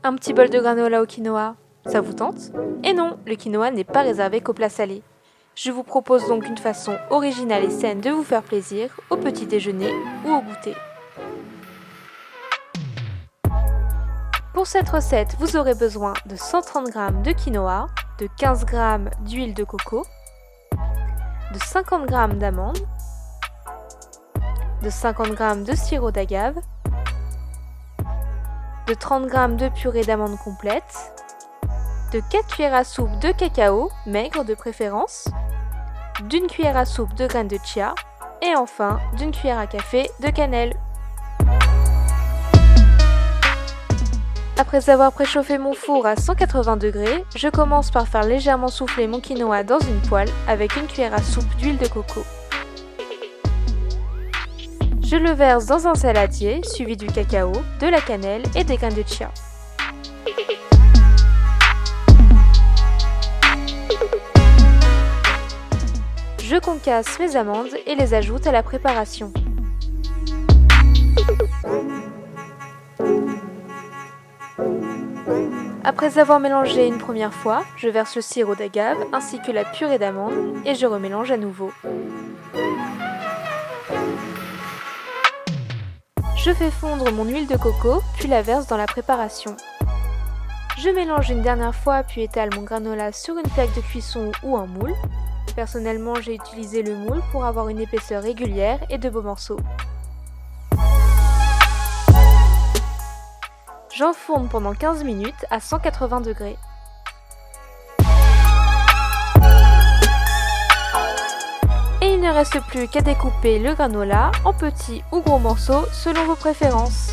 Un petit bol de granola au quinoa, ça vous tente? Et non, le quinoa n'est pas réservé qu'aux plats salés. Je vous propose donc une façon originale et saine de vous faire plaisir au petit déjeuner ou au goûter. Pour cette recette, vous aurez besoin de 130 g de quinoa, de 15 g d'huile de coco, de 50 g d'amandes, de 50 g de sirop d'agave, de 30 g de purée d'amandes complète, de 4 cuillères à soupe de cacao, maigre de préférence, d'une cuillère à soupe de graines de chia et enfin d'une cuillère à café de cannelle. Après avoir préchauffé mon four à 180 degrés, je commence par faire légèrement souffler mon quinoa dans une poêle avec une cuillère à soupe d'huile de coco. Je le verse dans un saladier suivi du cacao, de la cannelle et des graines de chia. Je concasse mes amandes et les ajoute à la préparation. Après avoir mélangé une première fois, je verse le sirop d'agave ainsi que la purée d'amandes et je remélange à nouveau. Je fais fondre mon huile de coco, puis la verse dans la préparation. Je mélange une dernière fois puis étale mon granola sur une plaque de cuisson ou un moule. Personnellement, j'ai utilisé le moule pour avoir une épaisseur régulière et de beaux morceaux. J'enfourne pendant 15 minutes à 180 degrés. Et il ne reste plus qu'à découper le granola en petits ou gros morceaux selon vos préférences.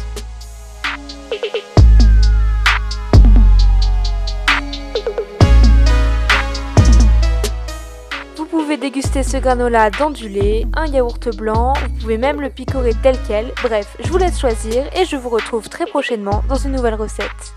Vous pouvez déguster ce granola dans du lait, un yaourt blanc, vous pouvez même le picorer tel quel. Bref, je vous laisse choisir et je vous retrouve très prochainement dans une nouvelle recette.